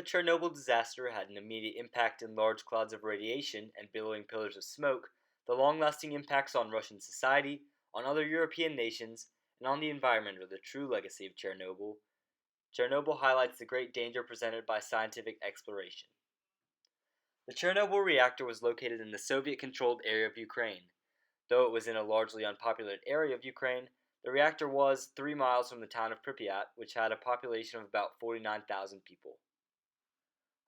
Chernobyl disaster had an immediate impact in large clouds of radiation and billowing pillars of smoke, the long-lasting impacts on Russian society, on other European nations, and on the environment are the true legacy of Chernobyl. Chernobyl highlights the great danger presented by scientific exploration. The Chernobyl reactor was located in the Soviet-controlled area of Ukraine. Though it was in a largely unpopulated area of Ukraine, the reactor was 3 miles from the town of Pripyat, which had a population of about 49,000 people.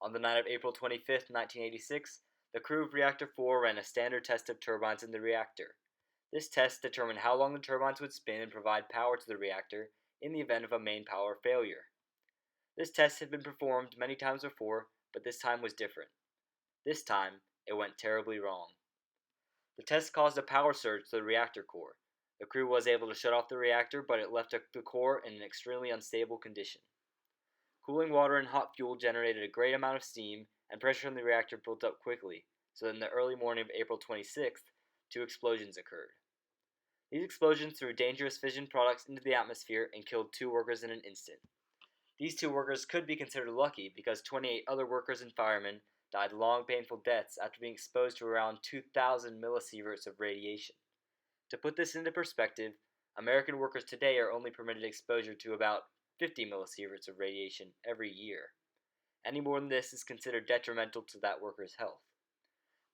On the night of April 25, 1986, the crew of Reactor 4 ran a standard test of turbines in the reactor. This test determined how long the turbines would spin and provide power to the reactor in the event of a main power failure. This test had been performed many times before, but this time was different. This time, it went terribly wrong. The test caused a power surge to the reactor core. The crew was able to shut off the reactor, but it left the core in an extremely unstable condition. Cooling water and hot fuel generated a great amount of steam, and pressure in the reactor built up quickly, so that in the early morning of April 26th, 2 explosions occurred. These explosions threw dangerous fission products into the atmosphere and killed 2 workers in an instant. These 2 workers could be considered lucky because 28 other workers and firemen died long, painful deaths after being exposed to around 2,000 millisieverts of radiation. To put this into perspective, American workers today are only permitted exposure to about 50 millisieverts of radiation every year. Any more than this is considered detrimental to that worker's health.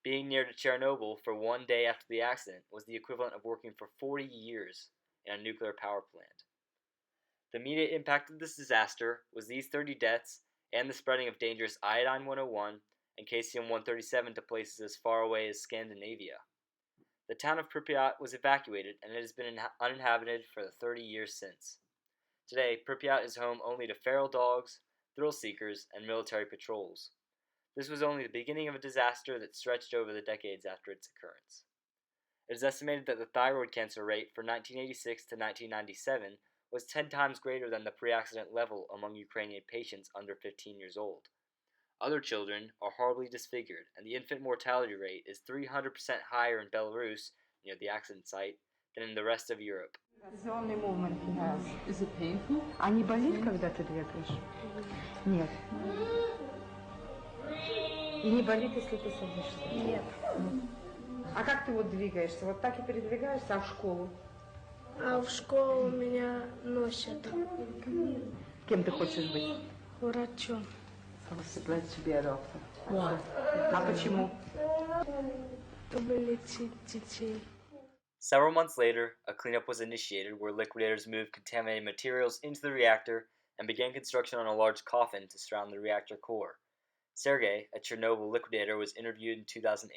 Being near to Chernobyl for one day after the accident was the equivalent of working for 40 years in a nuclear power plant. The immediate impact of this disaster was these 30 deaths and the spreading of dangerous iodine-101 and caesium-137 to places as far away as Scandinavia. The town of Pripyat was evacuated and it has been uninhabited for the 30 years since. Today, Pripyat is home only to feral dogs, thrill seekers, and military patrols. This was only the beginning of a disaster that stretched over the decades after its occurrence. It is estimated that the thyroid cancer rate for 1986 to 1997 was 10 times greater than the pre-accident level among Ukrainian patients under 15 years old. Other children are horribly disfigured, and the infant mortality rate is 300% higher in Belarus, near the accident site, than in the rest of Europe. It's the only movement he has. Is it painful? А не болит, когда ты двигаешь? Нет. И не болит, если ты садишься? Нет. А как ты вот двигаешься? Вот так и передвигаешься, а в школу? А в школу меня носят Кем ты хочешь быть? врачом. I would like to be a doctor. Why? А почему? Чтобы лечить детей. Several months later, a cleanup was initiated where liquidators moved contaminated materials into the reactor and began construction on a large coffin to surround the reactor core. Sergei, a Chernobyl liquidator, was interviewed in 2008.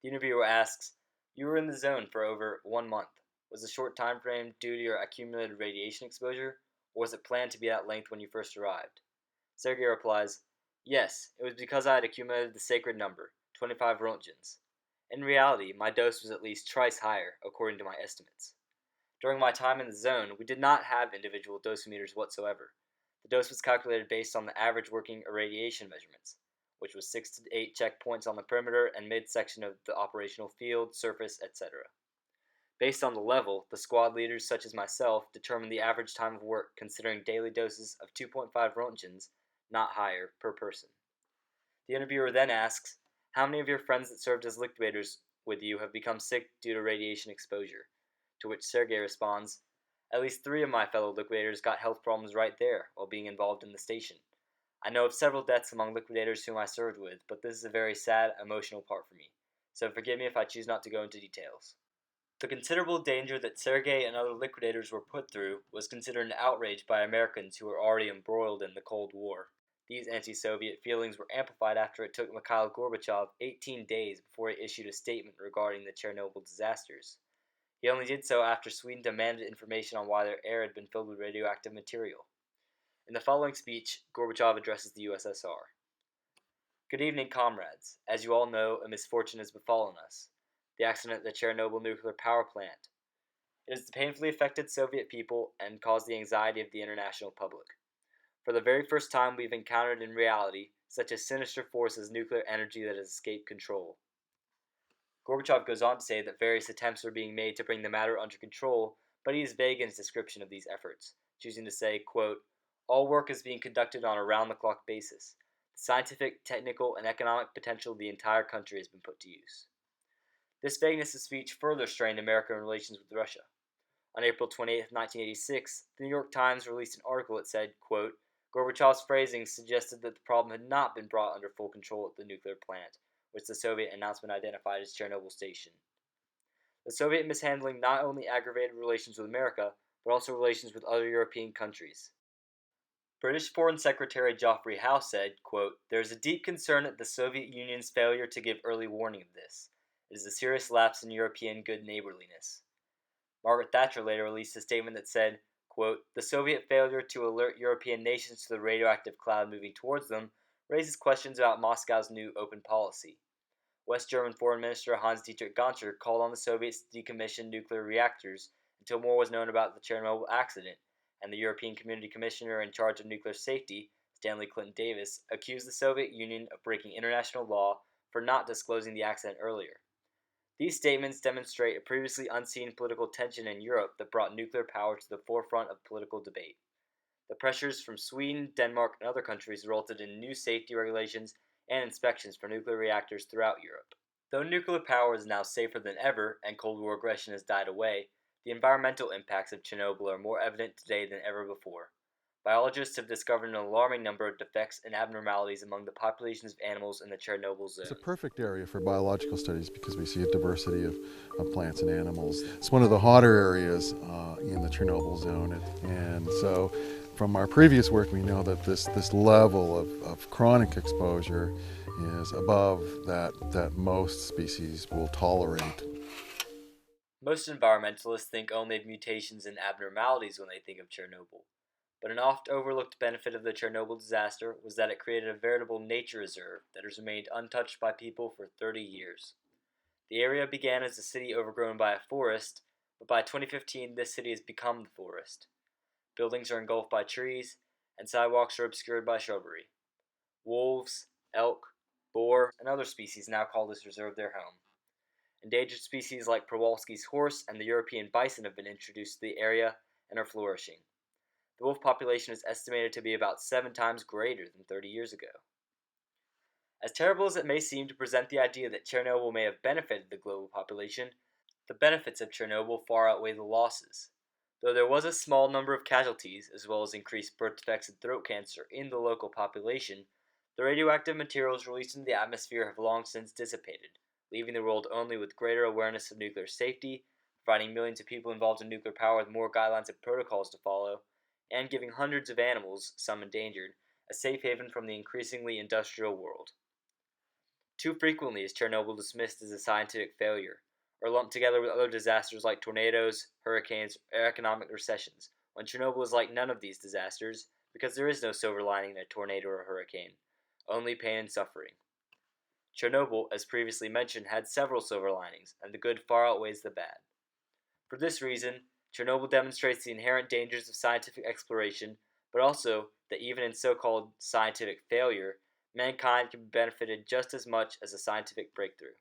The interviewer asks, "You were in the zone for over 1 month. Was the short time frame due to your accumulated radiation exposure, or was it planned to be that length when you first arrived?" Sergei replies, "Yes, it was because I had accumulated the sacred number, 25 roentgens. In reality, my dose was at least twice higher, according to my estimates. During my time in the zone, we did not have individual dosimeters whatsoever. The dose was calculated based on the average working irradiation measurements, which was 6 to 8 checkpoints on the perimeter and midsection of the operational field, surface, etc. Based on the level, the squad leaders such as myself determined the average time of work considering daily doses of 2.5 roentgens, not higher, per person." The interviewer then asks, "How many of your friends that served as liquidators with you have become sick due to radiation exposure?" To which Sergei responds, "At least 3 of my fellow liquidators got health problems right there while being involved in the station. I know of several deaths among liquidators whom I served with, but this is a very sad, emotional part for me, so forgive me if I choose not to go into details." The considerable danger that Sergei and other liquidators were put through was considered an outrage by Americans who were already embroiled in the Cold War. These anti-Soviet feelings were amplified after it took Mikhail Gorbachev 18 days before he issued a statement regarding the Chernobyl disasters. He only did so after Sweden demanded information on why their air had been filled with radioactive material. In the following speech, Gorbachev addresses the USSR. "Good evening, comrades. As you all know, a misfortune has befallen us. The accident at the Chernobyl nuclear power plant. It has painfully affected Soviet people and caused the anxiety of the international public. For the very first time, we've encountered in reality such a sinister force as nuclear energy that has escaped control." Gorbachev goes on to say that various attempts are being made to bring the matter under control, but he is vague in his description of these efforts, choosing to say, quote, All work is being conducted on a round-the-clock basis. The scientific, technical, and economic potential of the entire country has been put to use. This vagueness of speech further strained American relations with Russia. On April 28, 1986, the New York Times released an article that said, quote, Gorbachev's phrasing suggested that the problem had not been brought under full control at the nuclear plant, which the Soviet announcement identified as Chernobyl Station. The Soviet mishandling not only aggravated relations with America, but also relations with other European countries. British Foreign Secretary Geoffrey Howe said, quote, There is a deep concern at the Soviet Union's failure to give early warning of this. It is a serious lapse in European good neighborliness. Margaret Thatcher later released a statement that said, quote, The Soviet failure to alert European nations to the radioactive cloud moving towards them raises questions about Moscow's new open policy. West German Foreign Minister Hans-Dietrich Genscher called on the Soviets to decommission nuclear reactors until more was known about the Chernobyl accident, and the European Community Commissioner in charge of nuclear safety, Stanley Clinton Davis, accused the Soviet Union of breaking international law for not disclosing the accident earlier. These statements demonstrate a previously unseen political tension in Europe that brought nuclear power to the forefront of political debate. The pressures from Sweden, Denmark, and other countries resulted in new safety regulations and inspections for nuclear reactors throughout Europe. Though nuclear power is now safer than ever and Cold War aggression has died away, the environmental impacts of Chernobyl are more evident today than ever before. Biologists have discovered an alarming number of defects and abnormalities among the populations of animals in the Chernobyl zone. It's a perfect area for biological studies because we see a diversity of plants and animals. It's one of the hotter areas in the Chernobyl zone, and so from our previous work we know that this level of chronic exposure is above that most species will tolerate. Most environmentalists think only of mutations and abnormalities when they think of Chernobyl. But an oft-overlooked benefit of the Chernobyl disaster was that it created a veritable nature reserve that has remained untouched by people for 30 years. The area began as a city overgrown by a forest, but by 2015 this city has become the forest. Buildings are engulfed by trees, and sidewalks are obscured by shrubbery. Wolves, elk, boar, and other species now call this reserve their home. Endangered species like Przewalski's horse and the European bison have been introduced to the area and are flourishing. The wolf population is estimated to be about 7 times greater than 30 years ago. As terrible as it may seem to present the idea that Chernobyl may have benefited the global population, the benefits of Chernobyl far outweigh the losses. Though there was a small number of casualties, as well as increased birth defects and throat cancer in the local population, the radioactive materials released into the atmosphere have long since dissipated, leaving the world only with greater awareness of nuclear safety, providing millions of people involved in nuclear power with more guidelines and protocols to follow, and giving hundreds of animals, some endangered, a safe haven from the increasingly industrial world. Too frequently is Chernobyl dismissed as a scientific failure, or lumped together with other disasters like tornadoes, hurricanes, or economic recessions, when Chernobyl is like none of these disasters, because there is no silver lining in a tornado or a hurricane, only pain and suffering. Chernobyl, as previously mentioned, had several silver linings, and the good far outweighs the bad. For this reason, Chernobyl demonstrates the inherent dangers of scientific exploration, but also that even in so-called scientific failure, mankind can be benefited just as much as a scientific breakthrough.